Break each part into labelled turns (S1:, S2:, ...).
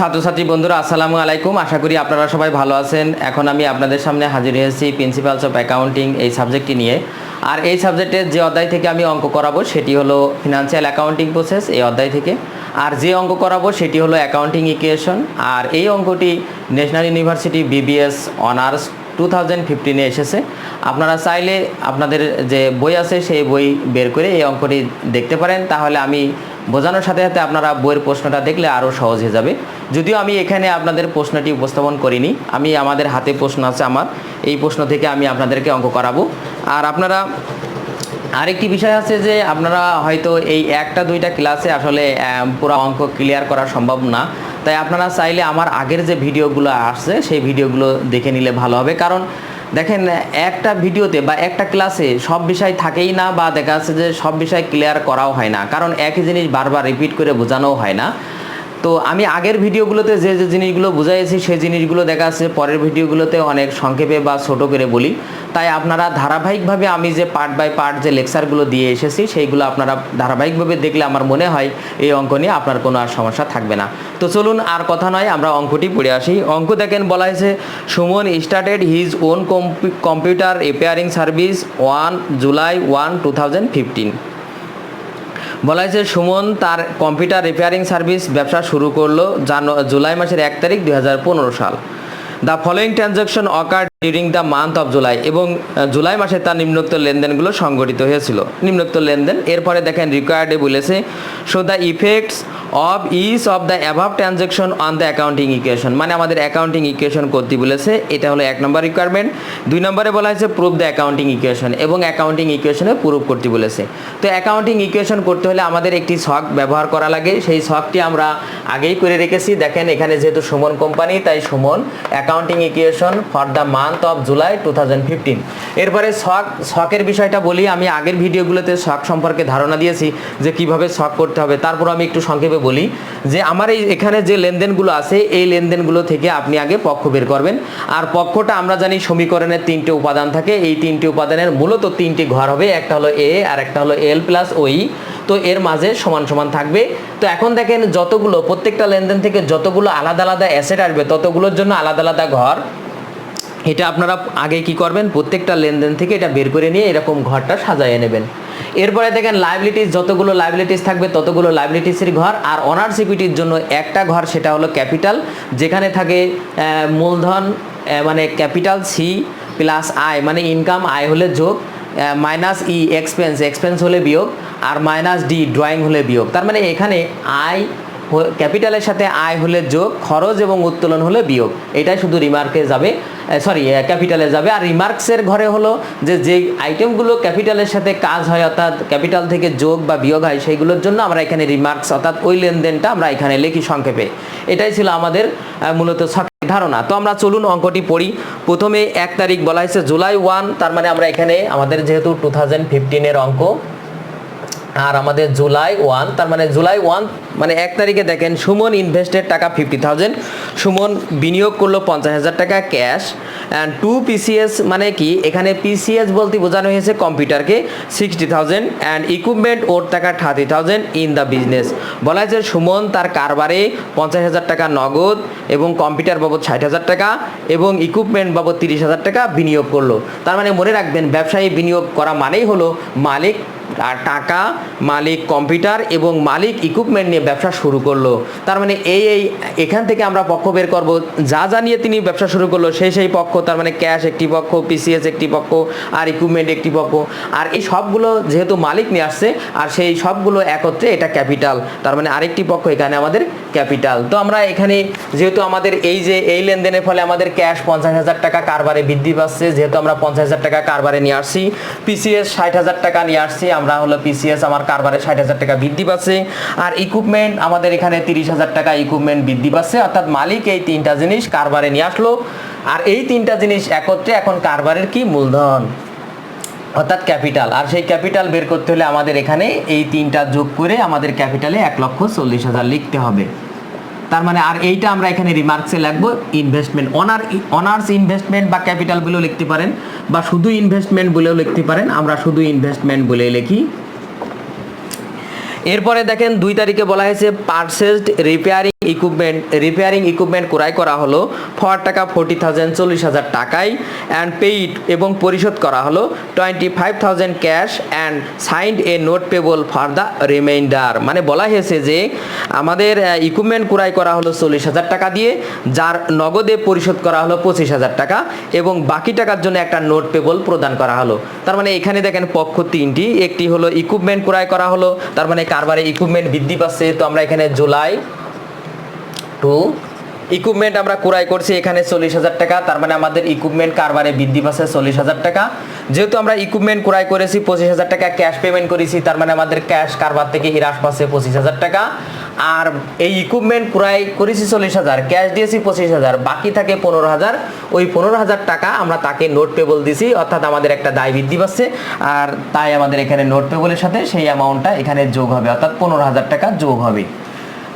S1: ছাত্রছাত্রী বন্ধুরা আসসালামু আলাইকুম। আশা করি আপনারা সবাই ভালো আছেন। এখন আমি আপনাদের সামনে হাজির হয়েছি প্রিন্সিপালস অফ অ্যাকাউন্টিং এই সাবজেক্টটি নিয়ে। আর এই সাবজেক্টের যে অধ্যায় থেকে আমি অঙ্ক করাবো সেটি হলো ফিনান্সিয়াল অ্যাকাউন্টিং প্রসেস এই অধ্যায় থেকে। আর যে অঙ্ক করাবো সেটি হলো অ্যাকাউন্টিং ইকুয়েশন। আর এই অঙ্কটি ন্যাশনাল ইউনিভার্সিটি বিবিএস অনার্স 2015-এ এসেছে। আপনারা চাইলে আপনাদের যে বই আছে সেই বই বের করে এই অঙ্কটি দেখতে পারেন, তাহলে আমি বোঝানোর সাথে সাথে আপনারা বইয়ের প্রশ্নটা দেখলে আরও সহজ হয়ে যাবে। যদিও আমি এখানে আপনাদের প্রশ্নটি উপস্থাপন করিনি, আমি আমাদের হাতে প্রশ্ন আছে আমার, এই প্রশ্ন থেকে আমি আপনাদেরকে অঙ্ক করাবো। আর আপনারা আরেকটি বিষয় আছে যে আপনারা হয়তো এই একটা দুইটা ক্লাসে আসলে পুরো অঙ্ক ক্লিয়ার করা সম্ভব না, তাই আপনারা চাইলে আমার আগের যে ভিডিওগুলো আসছে সেই ভিডিওগুলো দেখে নিলে ভালো হবে। কারণ দেখেন, একটা ভিডিওতে বা একটা ক্লাসে সব বিষয় থাকেই না, বা দেখা যাচ্ছে যে সব বিষয় ক্লিয়ার করাও হয় না, কারণ একই জিনিস বারবার রিপিট করে বোঝানোও হয় না। তো আমি আগের ভিডিওগুলোতে যে যে জিনিসগুলো বুঝাইছি সেই জিনিসগুলো দেখা যাচ্ছে পরের ভিডিওগুলোতে অনেক সংক্ষেপে বা ছোটো করে বলি। তাই আপনারা ধারাবাহিকভাবে আমি যে পার্ট বাই পার্ট যে লেকচারগুলো দিয়ে এসেছি সেইগুলো আপনারা ধারাবাহিকভাবে দেখলে আমার মনে হয় এই অঙ্ক নিয়ে আপনার কোনো আর সমস্যা থাকবে না। তো চলুন আর কথা নয়, আমরা অঙ্কটি পড়ে আসি। অঙ্ক দেখেন, বলা হয়েছে Suman started his own computer repairing service 1 July 2015। বলা হয়েছে সুমন তার কম্পিউটার রিপেয়ারিং সার্ভিস ব্যবসা শুরু করলো জুলাই মাসের 1 তারিখ 2015 সাল। The following transaction ochre during the month of July, এবং জুলাই মাসে তার নিম্নোক্ত লেনদেনগুলো সংঘটিত হয়েছিল। নিম্নোক্ত লেনদেন, এরপরে দেখেন রিকোয়ার্ডে বলেছে show the effects of each of the above transaction on the accounting equation, মানে আমাদের অ্যাকাউন্টিং ইকুয়েশন করতে বলেছে, এটা হলো 1 নম্বর রিকোয়ারমেন্ট। 2 নম্বরে বলা হয়েছে প্রুভ দ্য অ্যাকাউন্টিং ইকুয়েশন, এবং অ্যাকাউন্টিং ইকুয়েশনে প্রুভ করতে বলেছে। তো অ্যাকাউন্টিং ইকুয়েশন করতে হলে আমাদের একটি ছক ব্যবহার করা লাগে, সেই ছকটি আমরা আগেই করে রেখেছি। দেখেন এখানে যেহেতু সুমন কোম্পানি, তাই Suman accounting equation for the month of July 2015। এরপরে ছকের বিষয়টা বলি। আমি আগের ভিডিওগুলোতে ছক সম্পর্কে ধারণা দিয়েছি যে কিভাবে ছক করতে হবে, তারপর আমি একটু সংক্ষেপে বলি যে আমার এখানে যে লেনদেনগুলো আছে এই লেনদেনগুলো থেকে আপনি আগে পক্ষ বের করবেন। আর পক্ষটা আমরা জানি সমীকরণের 3টে উপাদান থাকে, এই 3টে উপাদানের মূলত 3টি ঘর হবে, একটা হলো এ আর একটা হলো এল প্লাস ওই, তো এর মাঝে সমান সমান থাকবে। তো এখন দেখেন যতগুলো প্রত্যেকটা লেনদেন থেকে যতগুলো আলাদা আলাদা অ্যাসেট আসবে ততগুলোর জন্য আলাদা আলাদা ঘর। এটা আপনারা আগে কি করবেন, প্রত্যেকটা লেনদেন থেকে এটা বের করে নিয়ে এরকম ঘরটা সাজাইয়ে নেবেন। এরপরে দেখেন লায়াবিলিটিস, যতগুলো লায়াবিলিটিস থাকবে ততগুলো লায়াবিলিটিসের ঘর। আর অনার্স ইকুইটির জন্য একটা ঘর, সেটা হলো ক্যাপিটাল, যেখানে থাকে মূলধন মানে ক্যাপিটাল সি প্লাস আয় মানে ইনকাম, আয় হলে যোগ, মাইনাস ই এক্সপেন্স, এক্সপেন্স হলে বিয়োগ, আর মাইনাস ডি ড্রয়িং হলে বিয়োগ। তার মানে এখানে আয় ক্যাপিটালের সাথে আয় হলে যোগ, খরচ এবং উত্তোলন হলে বিয়োগ, এটাই শুধু রিমার্কে যাবে, ক্যাপিটালে যাবে। আর রিমার্কসের ঘরে হলো যে যেই আইটেমগুলো ক্যাপিটালের সাথে কাজ হয় অর্থাৎ ক্যাপিটাল থেকে যোগ বা বিয়োগ হয় সেইগুলোর জন্য আমরা এখানে রিমার্কস অর্থাৎ ওই লেনদেনটা আমরা এখানে লিখি সংক্ষেপে। এটাই ছিল আমাদের মূলত ধারণা। তো আমরা চলুন অঙ্কটি পড়ি। প্রথমে 1 তারিখ বলা হয়েছে জুলাই 1, তার মানে আমরা এখানে আমাদের যেহেতু 2015-এর অঙ্ক আর আমাদের জুলাই 1, তার মানে জুলাই 1 মানে 1 তারিখে দেখেন সুমন ইনভেস্টেড টাকা 50,000, সুমন বিনিয়োগ করলো 50,000 টাকা ক্যাশ, অ্যান্ড 2 পিসিএস মানে কি, এখানে পিসিএস বলতে বোঝানো হয়েছে কম্পিউটারকে 60,000 অ্যান্ড ইকুইপমেন্ট ওর টাকা 30,000 ইন দ্য বিজনেস। বলা হয়েছে সুমন তার কারবারে 50,000 টাকা নগদ এবং কম্পিউটার বাবদ 60,000 টাকা এবং ইকুইপমেন্ট বাবদ 30,000 টাকা বিনিয়োগ করলো। তার মানে মনে রাখবেন, ব্যবসায়ী বিনিয়োগ করা মানেই হলো মালিক আর টাকা, মালিক কম্পিউটার এবং মালিক ইকুইপমেন্ট নিয়ে ব্যবসা শুরু করলো। তার মানে এখান থেকে আমরা পক্ষ বের করব, যা নিয়ে তিনি ব্যবসা শুরু করলো সেই পক্ষ, তার মানে ক্যাশ একটি পক্ষ, পিসিএস একটি পক্ষ, আর ইকুইপমেন্ট একটি পক্ষ। আর এই সবগুলো যেহেতু মালিক নিয়ে আসছে আর সেই সবগুলো একত্রে এটা ক্যাপিটাল, তার মানে আরেকটি পক্ষ এখানে আমাদের ক্যাপিটাল। তো আমরা এখানে যেহেতু আমাদের এই লেনদেনের ফলে আমাদের ক্যাশ 50,000 টাকা কারবারে বৃদ্ধি পাচ্ছে, যেহেতু আমরা 50,000 টাকা কারবারে নিয়ে আসছি, পিসিএস 60,000 টাকা নিয়ে আসছি, আমরা হলো পিসিএস আমার কারবারে 60,000 টাকা বৃদ্ধি পাচ্ছে, আর ইকুইপমেন্ট আমাদের এখানে 30,000 টাকা ইকুইপমেন্ট বৃদ্ধি পাচ্ছে, অর্থাৎ মালিক এই 3টা জিনিস কারবারে নিয়ে আসলো। আর এই 3টা জিনিস একত্রে এখন কারবারের কি মূলধন অর্থাৎ ক্যাপিটাল। আর সেই ক্যাপিটাল বের করতে হলে আমাদের এখানে এই 3টা যোগ করে আমাদের ক্যাপিটালে 1,40,000 লিখতে হবে। তার মানে আর এইটা আমরা এখানে রিমার্কসে লিখবো ইনভেস্টমেন্ট, অনার্স ইনভেস্টমেন্ট বা ক্যাপিটাল বলেও লিখতে পারেন, বা শুধু ইনভেস্টমেন্ট বলেও লিখতে পারেন। আমরা শুধু ইনভেস্টমেন্ট বলে লিখি। এরপরে দেখেন 2 তারিখে বলা হয়েছে পারচেজড রিপেয়ারিং ইকুইপমেন্ট ক্রয় করা হলো ফর টাকা 40,000 40,000 টাকায় অ্যান্ড পেইড এবং পরিশোধ করা হলো 25,000 cash and signed A note payable for the reminder. মানে বলা হয়েছে যে আমাদের ইকুইপমেন্ট ক্রয় করা হলো 40,000 টাকা দিয়ে, যার নগদে পরিশোধ করা হলো 25,000 টাকা এবং বাকি টাকার জন্য একটা নোট পেবল প্রদান করা হলো। তার মানে এখানে দেখেন পক্ষ তিনটি, একটি হলো ইকুইপমেন্ট ক্রয় করা হলো, তার মানে কারবারে ইকুইপমেন্ট বৃদ্ধি পাচ্ছে। তো আমরা এখানে জুলাই টু ইকুইপমেন্ট আমরা ক্রয় করছি এখানে 40,000 টাকা, তার মানে আমাদের ইকুইপমেন্ট কারবারে বৃদ্ধি পাচ্ছে 40,000 টাকা। যেহেতু আমরা ইকুইপমেন্ট ক্রয় করেছি 25,000 টাকা ক্যাশ পেমেন্ট করেছি, তার মানে আমাদের ক্যাশ কারবার থেকে হ্রাস পাচ্ছে 25,000 টাকা। আর এই ইকুইপমেন্ট ক্রয় করেছি 40,000, ক্যাশ দিয়েছি 25,000, বাকি থাকে 15,000। ওই 15,000 টাকা আমরা তাকে নোট পেবল দিছি, অর্থাৎ আমাদের একটা দায় বৃদ্ধি পাচ্ছে, আর তাই আমাদের এখানে নোট পেবলের সাথে সেই অ্যামাউন্টটা এখানে যোগ হবে, অর্থাৎ 15,000 টাকা যোগ হবে।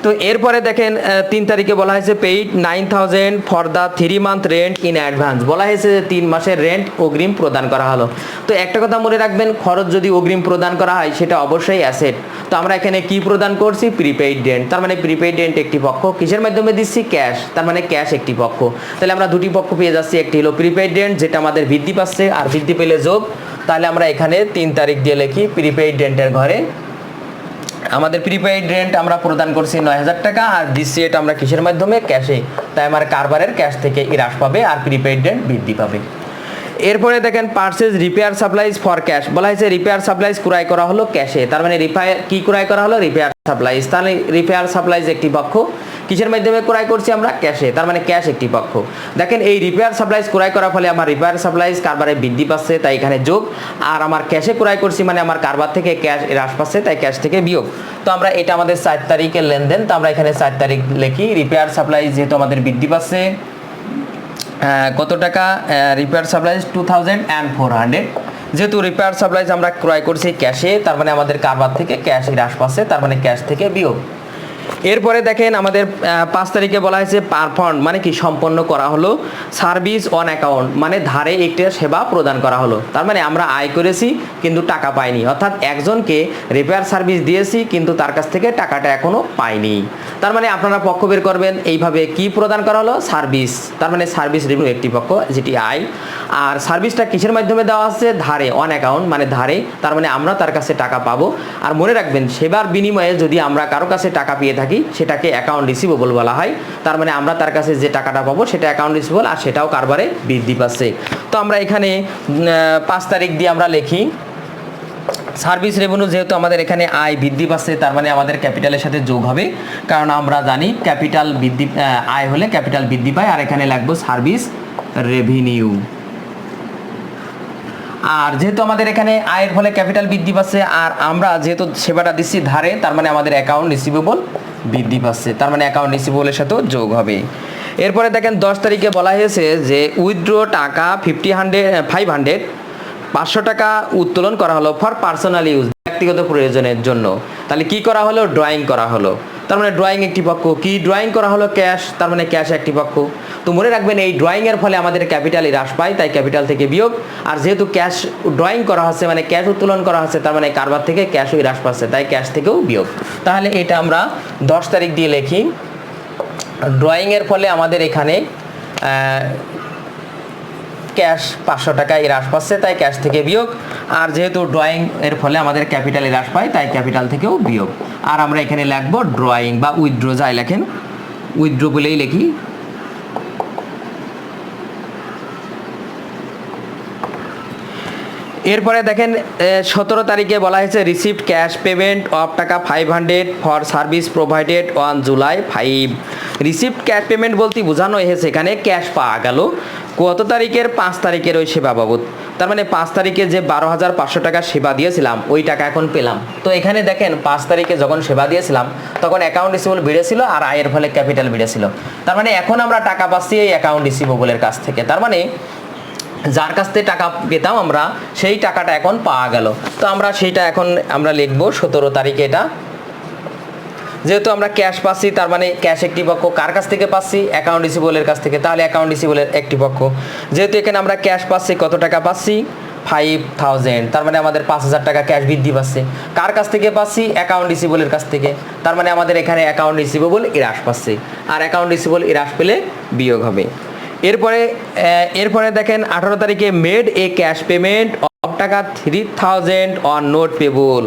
S1: তো এরপরে দেখেন 3 তারিখে বলা হয়েছে paid 9,000 for the 3 month rent in advance. বলা হয়েছে যে 3 মাসের রেন্ট অগ্রিম প্রদান করা হলো। তো একটা কথা মনে রাখবেন, খরচ যদি অগ্রিম প্রদান করা হয় সেটা অবশ্যই অ্যাসেট। তো আমরা এখানে কি প্রদান করছি? Prepaid rent. তার মানে প্রিপেইড রেন্ট একটি পক্ষ, কিসের মাধ্যমে দিচ্ছি? ক্যাশ। তার মানে ক্যাশ একটি পক্ষ। তাহলে আমরা দুটি পক্ষ পেয়ে যাচ্ছি, একটি হলো প্রিপেইড রেন্ট যেটা আমাদের বৃদ্ধি পাচ্ছে আর বৃদ্ধি পেলে যোগ। তাহলে আমরা এখানে 3 তারিখ দিয়ে লিখি প্রিপেইড রেন্টের ঘরে আমাদের প্রিপেইড রেন্ট আমরা প্রদান করছি 9,000 টাকা, আর দিচ্ছি এটা আমরা কিসের মাধ্যমে? ক্যাশে। তাই আমার কারবারের ক্যাশ থেকে হ্রাস পাবে আর প্রিপেইড রেন্ট বৃদ্ধি পাবে। এরপরে দেখেন purchase repair supplies for cash. বলা হয়েছে রিপেয়ার সাপ্লাইজ ক্রয় করা হলো ক্যাশে, তার মানে রিপেয়ার কি ক্রয় করা হলো? Repair supplies. তাহলে রিপেয়ার সাপ্লাইজ একটি পক্ষ, কিসের মাধ্যমে ক্রয় করছি আমরা? ক্যাশে। তার মানে ক্যাশ একটি পক্ষ। দেখেন এই রিপেয়ার সাপ্লাইজ ক্রয় করার ফলে আমার রিপেয়ার সাপ্লাইজ কারবারে বৃদ্ধি পাচ্ছে, তাই এখানে যোগ। আর আমার ক্যাশে ক্রয় করছি মানে আমার কারবার থেকে ক্যাশ হ্রাস পাচ্ছে, তাই ক্যাশ থেকে বিয়োগ। তো আমরা এটা আমাদের 4 তারিখের লেনদেন, তো আমরা এখানে 4 তারিখ লিখি। রিপেয়ার সাপ্লাইজ যেহেতু আমাদের বৃদ্ধি পাচ্ছে কত টাকা? Repair supplies 2,400। যেহেতু রিপেয়ার সাপ্লাইজ আমরা ক্রয় করছি ক্যাশে, তার মানে আমাদের কারবার থেকে ক্যাশ হ্রাস পাচ্ছে, তার মানে ক্যাশ থেকে বিয়োগ। এরপরে দেখেন আমাদের 5 তারিখে বলা হয়েছে পারফর্ম, মানে কি? সম্পন্ন করা হলো। সার্ভিস অন অ্যাকাউন্ট, মানে ধারে একটি সেবা প্রদান করা হলো। তার মানে আমরা আয় করেছি কিন্তু টাকা পাইনি, অর্থাৎ একজনকে রিপেয়ার সার্ভিস দিয়েছি কিন্তু তার কাছ থেকে টাকাটা এখনো পাইনি। তার মানে আপনারা পক্ষ বের করবেন এইভাবে, কি প্রদান করা হলো? সার্ভিস। তার মানে সার্ভিস রেভিনিউ একটি পক্ষ যেটি আয়, আর সার্ভিসটা কিসের মাধ্যমে দেওয়া হচ্ছে? ধারে, অন অ্যাকাউন্ট মানে ধারে, তার মানে আমরা তার কাছে টাকা পাবো। আর মনে রাখবেন সেবার বিনিময়ে যদি আমরা কারো কাছে টাকা পেয়ে থাকি সেটাকে অ্যাকাউন্ট রিসিভেবল বলা হয়। তার মানে আমরা তার কাছে যে টাকাটা পাবো সেটা অ্যাকাউন্ট রিসিভেবল, আর সেটাও কারবারে বৃদ্ধি পাচ্ছে। তো আমরা এখানে 5 তারিখ দিয়ে আমরা লিখি সার্ভিস রেভিনিউ। যেহেতু আমাদের এখানে আয় বৃদ্ধি পাচ্ছে, তার মানে আমাদের ক্যাপিটালের সাথে যোগ হবে, কারণ আমরা জানি ক্যাপিটাল বৃদ্ধি আয় হলে ক্যাপিটাল বৃদ্ধি পায়। আর এখানে লাগবে সার্ভিস রেভিনিউ। আর যেহেতু আমাদের এখানে আয়ের ফলে ক্যাপিটাল বৃদ্ধি পাচ্ছে, আর আমরা যেহেতু সেবাটা দিচ্ছি ধারে, তার মানে আমাদের অ্যাকাউন্ট রিসিভেবল বৃদ্ধি পাচ্ছে, তার মানে অ্যাকাউন্ট রিসিভেবলের সাথেও যোগ হবে। এরপরে দেখেন 10 তারিখে বলা হয়েছে যে উইথড্র টাকা 500 টাকা উত্তোলন করা হলো ফর পার্সোনাল ইউজ, ব্যক্তিগত প্রয়োজনের জন্য। তাহলে কি করা হলো? ড্রয়িং করা হলো। তার মানে ড্রয়িং একটি পক্ষ, কি ড্রয়িং করা হলো? ক্যাশ। তার মানে ক্যাশ একটি পক্ষ। তো মনে রাখবেন এই ড্রয়িংয়ের ফলে আমাদের ক্যাপিটালই হ্রাস পায়, তাই ক্যাপিটাল থেকে বিয়োগ। আর যেহেতু ক্যাশ ড্রয়িং করা হচ্ছে মানে ক্যাশ উত্তোলন করা হচ্ছে, তার মানে কারবার থেকে ক্যাশই হ্রাস পাচ্ছে, তাই ক্যাশ থেকেও বিয়োগ। তাহলে এটা আমরা 10 তারিখ দিয়ে লিখি। ড্রয়িংয়ের ফলে আমাদের এখানে ক্যাশ 500 টাকায় হ্রাস পাচ্ছে, তাই ক্যাশ থেকে বিয়োগ। আর যেহেতু ড্রয়িং এর ফলে আমাদের ক্যাপিটাল হ্রাস পায়, তাই ক্যাপিটাল থেকেও বিয়োগ। আর আমরা এখানে লিখবো ড্রয়িং বা উইথড্র, যাই লেখেন উইথড্র বলেই লিখি। এরপরে দেখেন 17 তারিখে বলা হয়েছে রিসিভড ক্যাশ পেমেন্ট অফ টাকা 500 for service provided on July 5। Received cash payment বলতে বোঝানো হয়েছে এখানে ক্যাশ পাওয়া গেল কত তারিখের? 5 তারিখের ওই সেবা বাবদ। তার মানে 5 তারিখে যে 12,500 টাকা সেবা দিয়েছিলাম ওই টাকা এখন পেলাম। তো এখানে দেখেন 5 তারিখে যখন সেবা দিয়েছিলাম তখন অ্যাকাউন্ট রিসিভেবল বেড়েছিল আর আয়ের ফলে ক্যাপিটাল বেড়েছিল। তার মানে এখন আমরা টাকা পাচ্ছি এই অ্যাকাউন্ট রিসিভেবলের কাছ থেকে। তার মানে যার কাছ থেকে টাকা পেতাম আমরা সেই টাকাটা এখন পাওয়া গেল। তো আমরা সেইটা এখন আমরা লিখবো 17 তারিখে। এটা যেহেতু আমরা ক্যাশ পাচ্ছি, তার মানে ক্যাশ একটি পক্ষ। কার কাছ থেকে পাচ্ছি? অ্যাকাউন্ট রিসিভেবলের কাছ থেকে, তাহলে অ্যাকাউন্ট রিসিভেবলের একটি পক্ষ। যেহেতু এখানে আমরা ক্যাশ পাচ্ছি, কত টাকা পাচ্ছি? 5,000, তার মানে আমাদের 5,000 টাকা ক্যাশ বৃদ্ধি পাচ্ছে। কার কাছ থেকে পাচ্ছি? অ্যাকাউন্ট রিসিভেবলের কাছ থেকে। তার মানে আমাদের এখানে অ্যাকাউন্ট রিসিভেবল হ্রাস পাচ্ছে, আর অ্যাকাউন্ট রিসিভেবল হ্রাস পেলে বিয়োগ হবে। এরপরে দেখেন 18 তারিখে made a cash payment of টাকা 3,000 অন নোট পেবল।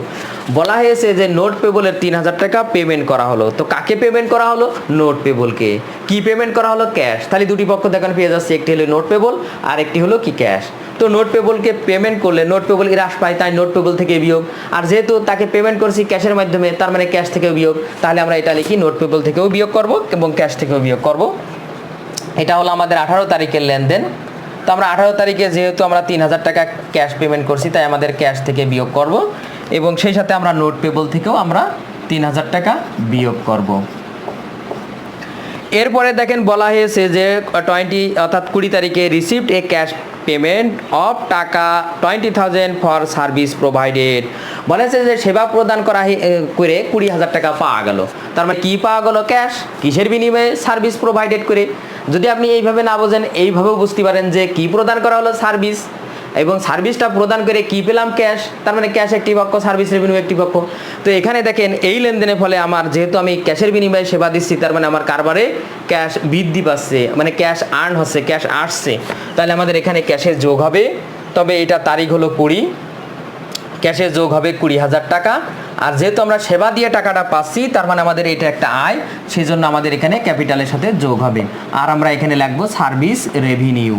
S1: বলা হয়েছে যে নোট পেবলের 3,000 টাকা পেমেন্ট করা হলো। তো কাকে পেমেন্ট করা হলো? নোট পেবলকে। কি পেমেন্ট করা হলো? ক্যাশ। তাহলে দুটি পক্ষ দেখেন পেয়ে যাচ্ছে, একটি হলো নোট পেবল আর একটি হলো কি ক্যাশ। তো নোট পেবলকে পেমেন্ট করলে নোট পেবল হ্রাস পায়, তাই নোট পেবল থেকে বিয়োগ। আর যেহেতু তাকে পেমেন্ট করছি ক্যাশের মাধ্যমে, তার মানে ক্যাশ থেকেও বিয়োগ। তাহলে আমরা এটা লিখি নোট পেবল থেকেও বিয়োগ করব এবং ক্যাশ থেকেও বিয়োগ করব। এটা হলো আমাদের 18 তারিখের লেনদেন। তো আমরা 18 তারিখে যেহেতু আমরা 3,000 টাকা ক্যাশ পেমেন্ট করছি, তাই আমাদের ক্যাশ থেকে বিয়োগ করব এবং সেই সাথে আমরা নোট পেবল থেকেও আমরা 3,000 টাকা বিয়োগ করব। এরপরে দেখেন বলা হয়েছে যে 20 তারিখে received a cash payment of টাকা 20,000 ফর সার্ভিস প্রোভাইডেড। বলা হয়েছে যে সেবা প্রদান করে 20,000 টাকা পাওয়া গেল। তার মানে কী পাওয়া গেল? ক্যাশ। কিসের বিনিময়ে? সার্ভিস প্রোভাইডেড করে। যদি আপনি এইভাবে না বোঝেন, এইভাবেও বুঝতে পারেন যে কি প্রদান করা হলো? সার্ভিস। এবং সার্ভিসটা প্রদান করে কি পেলাম? ক্যাশ। তার মানে ক্যাশ একটি পক্ষ, সার্ভিস রেভিনিউ একটি পক্ষ। তো এখানে দেখেন এই লেনদেনের ফলে আমার যেহেতু আমি ক্যাশের বিনিময়ে সেবা দিচ্ছি, তার মানে আমার কারবারে ক্যাশ বৃদ্ধি পাচ্ছে, মানে ক্যাশ আর্ন হচ্ছে, ক্যাশ আসছে। তাহলে আমাদের এখানে ক্যাশের যোগ হবে, তবে এটা তারিখ হলো 20, ক্যাশের যোগ হবে 20,000 টাকা। আর যেহেতু আমরা সেবা দিয়ে টাকাটা পাচ্ছি, তার মানে আমাদের এটা একটা আয়, সেই জন্য আমাদের এখানে ক্যাপিটালের সাথে যোগ হবে। আর আমরা এখানে লিখবো সার্ভিস রেভিনিউ।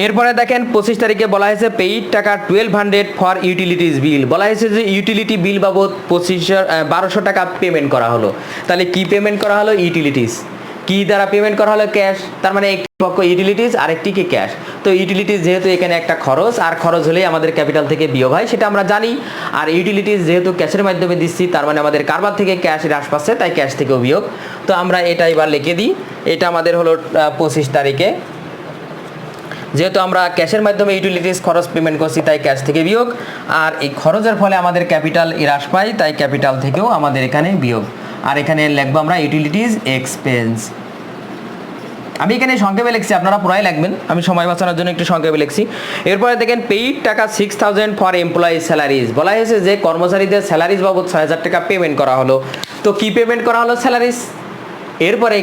S1: এরপরে দেখেন 25 তারিখে বলা হয়েছে পেইড টাকা 1,200 ফর ইউটিলিটিস বিল। বলা হয়েছে যে ইউটিলিটি বিল বাবদ 1200 টাকা পেমেন্ট করা হলো। তাহলে কি পেমেন্ট করা হলো? ইউটিলিটিস। কি দ্বারা পেমেন্ট করা হলো? ক্যাশ। তার মানে একটি পক্ষ ইউটিলিটিস আর একটি কি ক্যাশ। তো ইউটিলিটিস যেহেতু এখানে একটা খরচ, আর খরচ হলেই আমাদের ক্যাপিটাল থেকে বিয়োগ হয়, সেটা আমরা জানি। আর ইউটিলিটিস যেহেতু ক্যাশের মাধ্যমে দিচ্ছি, তার মানে আমাদের কারবার থেকে ক্যাশ হ্রাস পাচ্ছে, তাই ক্যাশ থেকেও বিয়োগ। তো আমরা এটা এবার লিখে দিই। এটা আমাদের হলো 25 তারিখে, যেহেতু আমরা ক্যাশের মাধ্যমে ইউটিলিটিস খরচ পেমেন্ট করছি, তাই ক্যাশ থেকে বিয়োগ। আর এই খরচের ফলে আমাদের ক্যাপিটাল হ্রাস পায়, তাই ক্যাপিটাল থেকেও আমাদের এখানে বিয়োগ। আর এখানে লিখবো আমরা ইউটিলিটিস এক্সপেন্স। আমি এখানে সংক্ষেপে লিখছি, আপনারা পুরাই লিখবেন, আমি সময় বাঁচানোর জন্য একটু সংক্ষেপে লিখছি। এরপরে দেখেন পেইড টাকা 6,000 ফর এমপ্লয়ি স্যালারিজ। বলা হয়েছে যে কর্মচারীদের স্যালারিজ বাবদ 6,000 টাকা পেমেন্ট করা হলো। তো কি পেমেন্ট করা হলো? স্যালারিজ। এরপরে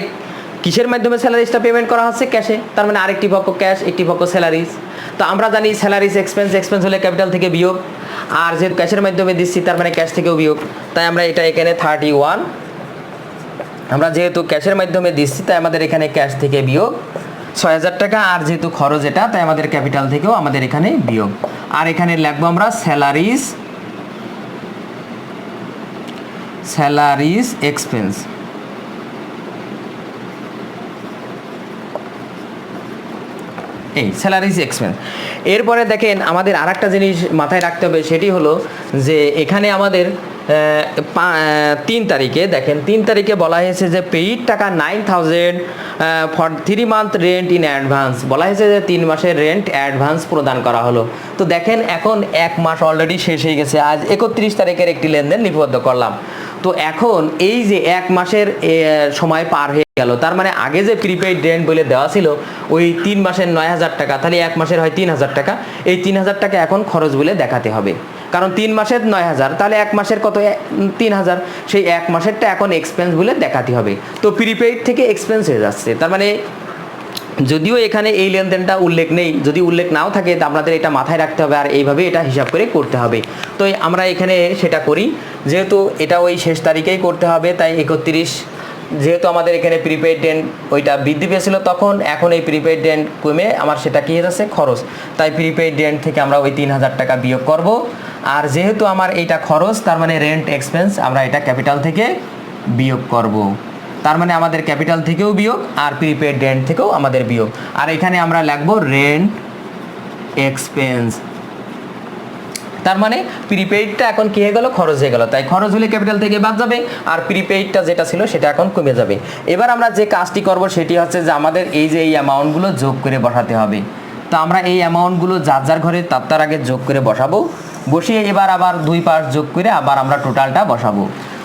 S1: কিসের মাধ্যমে স্যালারিজটা পেমেন্ট করা হচ্ছে? ক্যাশে। তার মানে আরেকটি পক্ষ ক্যাশ, একটি পক্ষ স্যালারিজ। তো আমরা জানি স্যালারিজ এক্সপেন্স, এক্সপেন্স হলে ক্যাপিটাল থেকে বিয়োগ। আর যেহেতু ক্যাশের মাধ্যমে দিচ্ছি, তার মানে ক্যাশ থেকেও বিয়োগ। তাই আমরা এটা এখানে 31, আমরা যেহেতু ক্যাশের মাধ্যমে দিচ্ছি, তাই আমাদের এখানে ক্যাশ থেকে বিয়োগ 6,000 টাকা। আর যেহেতু খরচ এটা, তাই আমাদের ক্যাপিটাল থেকেও আমাদের এখানে বিয়োগ। আর এখানে লিখবো আমরা স্যালারিজ এক্সপেন্স। এই স্যালারিজ এক্সপেন্স। এরপরে দেখেন আমাদের আর একটা জিনিস মাথায় রাখতে হবে, সেটি হলো যে এখানে আমাদের 3 তারিখে দেখেন, 3 তারিখে বলা হয়েছে যে পেইড টাকা 9,000 for 3 month rent in advance. বলা হয়েছে যে 3 মাসের রেন্ট অ্যাডভান্স প্রদান করা হলো। তো দেখেন এখন 1 মাস অলরেডি শেষ হয়ে গেছে, আজ 31 তারিখের একটি লেনদেন লিপিবদ্ধ করলাম। তো এখন এই যে 1 মাসের সময় পার হয়ে গেল, তার মানে আগে যে প্রিপেইড রেন্ট বলে দেওয়া ছিল ওই 3 মাসের 9,000 টাকা, তাহলে 1 মাসের হয় 3,000 টাকা। এই 3,000 টাকা এখন খরচ বলে দেখাতে হবে, কারণ 3 মাসের 9,000, তাহলে 1 মাসের কত? 3,000। সেই 1 মাসেরটা এখন এক্সপেন্স বলে দেখাতে হবে। তো প্রিপেইড থেকে এক্সপেন্স হয়ে যাচ্ছে। তার মানে যদিও এখানে এই লেনদেনটা উল্লেখ নেই, যদি উল্লেখ নাও থাকে, তা আপনাদের এটা মাথায় রাখতে হবে, আর এইভাবে এটা হিসাব করে করতে হবে। তো আমরা এখানে সেটা করি, যেহেতু এটা ওই শেষ তারিখেই করতে হবে, তাই 31। যেহেতু আমাদের এখানে প্রিপেইড রেন্ট ওইটা বৃদ্ধি পেয়েছিল তখন, এখন এই প্রিপেইড রেন্ট কমে আমার সেটা কি হয়ে যাচ্ছে? খরচ। তাই প্রিপেইড রেন্ট থেকে আমরা ওই 3,000 টাকা বিয়োগ করব। আর যেহেতু আমার এইটা খরচ, তার মানে রেন্ট এক্সপেন্স, আমরা এটা ক্যাপিটাল থেকে বিয়োগ করব। তার মানে আমাদের ক্যাপিটাল থেকেও বিয়োগ, আর প্রিপেইড রেন্ট থেকেও আমাদের বিয়োগ। আর এখানে আমরা লিখব রেন্ট এক্সপেন্স। তার মানে প্রিপেইডটা এখন কি হয়ে গেল? খরচ হয়ে গেল। তাই খরচ হলে ক্যাপিটাল থেকে বাদ যাবে, আর প্রিপেইডটা যেটা ছিল সেটা এখন কমে যাবে। এবার আমরা যে কাজটি করব সেটি হচ্ছে যে আমাদের এই যে এই অ্যামাউন্টগুলো যোগ করে বসাতে হবে। তো আমরা এই অ্যামাউন্টগুলো যার যার ঘরে তার আগে যোগ করে বসাবো। বসিয়ে এবার আবার 2 পাশ যোগ করে আবার আমরা টোটালটা বসাবো।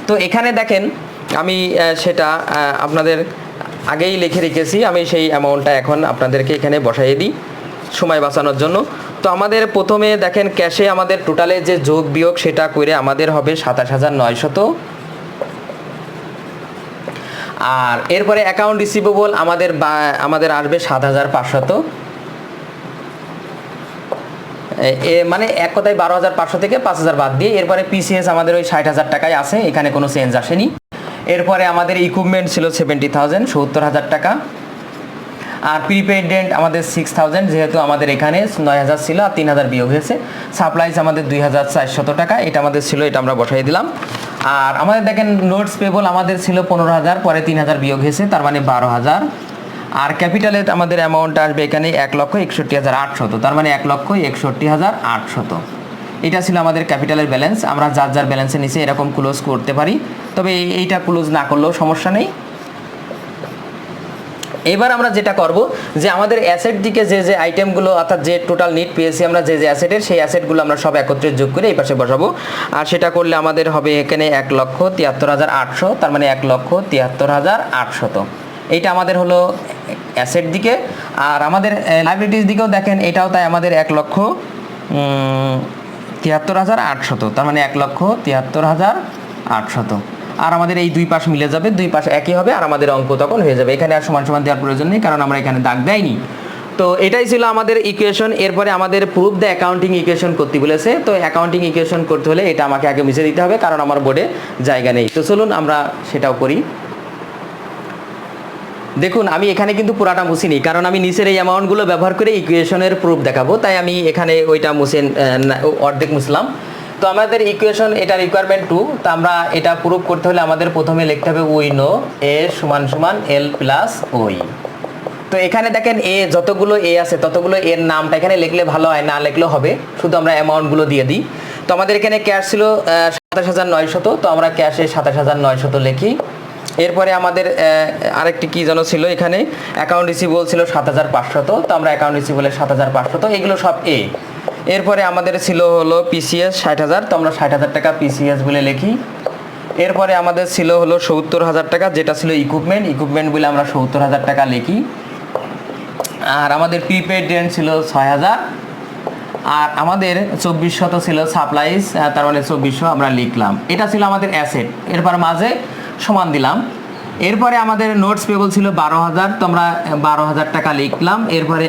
S1: তো এখানে দেখেন আমি সেটা আপনাদের আগেই লিখে রেখেছি, আমি সেই অ্যামাউন্টটা এখন আপনাদেরকে এখানে বসাইয়ে দিই। সময় বাঁচানোর জন্য। তো আমাদের প্রথমে দেখেন ক্যাশে আমাদের টোটালে যে যোগ বিয়োগ সেটা করে আমাদের হবে 27,900। আর এরপরে অ্যাকাউন্ট রিসিভেবল আমাদের আসবে 7,500। মানে এক কথায় 12,500 থেকে 5,000 বাদ দিয়ে এরপরে পিসিএস আমাদের ওই 60,000 টাকায় আছে, এখানে কোনো চেঞ্জ আসেনি। এরপরে আমাদের ইকুইপমেন্ট ছিল 70,000, 70,000 টাকা। আর প্রিপেইড রেন্ট আমাদের 6,000, যেহেতু আমাদের এখানে 9,000 ছিল আর 3,000 বিয়োগ হয়েছে। সাপ্লাইজ আমাদের 2,400 টাকা, এটা আমাদের ছিল, এটা আমরা বসাই দিলাম। আর আমাদের দেখেন নোটস পেবল আমাদের ছিল 15,000, পরে 3,000 বিয়োগ হয়েছে, তার মানে 12,000। আর ক্যাপিটালের আমাদের অ্যামাউন্ট আসবে এখানে 1,61,800, তার মানে 1,61,800। এটা ছিল আমাদের ক্যাপিটালের ব্যালেন্স। আমরা যার যার ব্যালেন্সের নিচে এরকম ক্লোজ করতে পারি, তবে এইটা ক্লোজ না করলেও সমস্যা নেই। এবার আমরা যেটা করব যে আমাদের অ্যাসেট দিকে যে আইটেমগুলো অর্থাৎ যে টোটাল নিট পেয়েছি আমরা যে অ্যাসেটের, সেই অ্যাসেটগুলো আমরা সব একত্রে যোগ করে এই পাশে বসাবো। আর সেটা করলে আমাদের হবে এখানে 1,73,800, তার মানে 1,73,800। এইটা আমাদের হলো অ্যাসেট দিকে। আর আমাদের লাইবিলিটিস দিকেও দেখেন, এটাও তাই আমাদের 1,73,800, তার মানে 1,73,800। আর আমাদের এই দুই পাশ মিলে যাবে, দুই পাশ একই হবে, আর আমাদের অঙ্ক তখন হয়ে যাবে। এখানে আর সমান সমান দেওয়ার প্রয়োজন নেই, কারণ আমরা এখানে দাগ দেয়নি। তো এটাই ছিল আমাদের ইকুয়েশন। এরপরে আমাদের প্রুফ দ্য অ্যাকাউন্টিং ইকুয়েশন করতে বলেছে। তো অ্যাকাউন্টিং ইকুয়েশন করতে হলে এটা আমাকে আগে মুছে দিতে হবে, কারণ আমার বোর্ডে জায়গা নেই। তো চলুন আমরা সেটাও করি। দেখুন আমি এখানে কিন্তু পুরাটা মুছিনি, কারণ আমি নিচের এই অ্যামাউন্টগুলো ব্যবহার করে ইকুয়েশনের প্রুফ দেখাবো, তাই আমি এখানে ওইটা মুছে অর্ধেক মুছলাম। তো আমাদের ইকুয়েশন এটা রিকোয়ারমেন্ট 2। তো আমরা এটা প্রুফ করতে হলে আমাদের প্রথমে লিখতে হবে উই নো এ সমান সমান এল প্লাস ওই। তো এখানে দেখেন এ যতগুলো এ আছে ততগুলো এর নামটা এখানে লিখলে ভালো হয়, না লিখলেও হবে, শুধু আমরা অ্যামাউন্টগুলো দিয়ে দিই। তো আমাদের এখানে ক্যাশ ছিল 27,900, তো আমরা ক্যাশে 27,900 লিখি। এরপরে আমাদের আরেকটি কি যেন ছিল, এখানে অ্যাকাউন্ট রিসিভেবল ছিল 7,500, তো আমরা অ্যাকাউন্ট রিসিভেবলের 7,500, এগুলো সব এ। এরপরে আমাদের ছিল হলো পিসিএস 60,000, তো আমরা 60,000 টাকা পিসিএস বলে লিখি। এরপরে আমাদের ছিল হলো 70,000 টাকা, যেটা ছিল ইকুইপমেন্ট বলে আমরা 70,000 টাকা লিখি। আর আমাদের প্রিপেড রেন্ট ছিল 6,000। আর আমাদের 2,400 ছিল সাপ্লাইজ, তার মানে 2,400 আমরা লিখলাম। এটা ছিল আমাদের অ্যাসেট। এরপর মাঝে সমান দিলাম। এরপরে আমাদের নোটস পেবল ছিল 12,000, তো আমরা 12,000 টাকা লিখলাম। এরপরে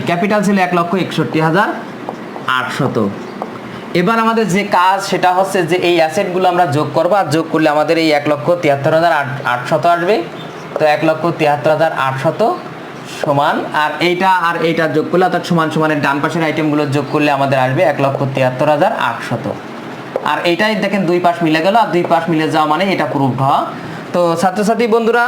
S1: ক্যাপিটাল ছিল 1,61,800। এবার আমাদের যে কাজ সেটা হচ্ছে যে এই অ্যাসেটগুলো আমরা যোগ করবো, আর যোগ করলে আমাদের এই 1,73,800 আসবে। তো 1,73,800 সমান, আর এইটা যোগ করলে অর্থাৎ সমান সমানের ডান পাশের আইটেমগুলো যোগ করলে আমাদের আসবে 1,73,800। আর এইটাই দেখেন দুই পাশ মিলে গেল, আর দুই পাশ মিলে যাওয়া মানে এটা প্রুফড হওয়া। তো ছাত্রছাত্রী বন্ধুরা,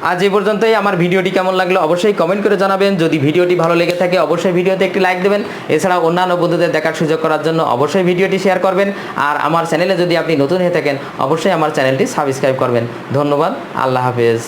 S1: আজ এই পর্যন্তই। আমার ভিডিওটি কেমন লাগলো অবশ্যই কমেন্ট করে জানাবেন। যদি ভিডিওটি ভালো লেগে থাকে অবশ্যই ভিডিওতে একটি লাইক দেবেন। এছাড়াও অন্যান্য বন্ধুদের দেখার সুযোগ করার জন্য অবশ্যই ভিডিওটি শেয়ার করবেন। আর আমার চ্যানেলে যদি আপনি নতুন হয়ে থাকেন অবশ্যই আমার চ্যানেলটি সাবস্ক্রাইব করবেন। ধন্যবাদ। আল্লাহ হাফেজ।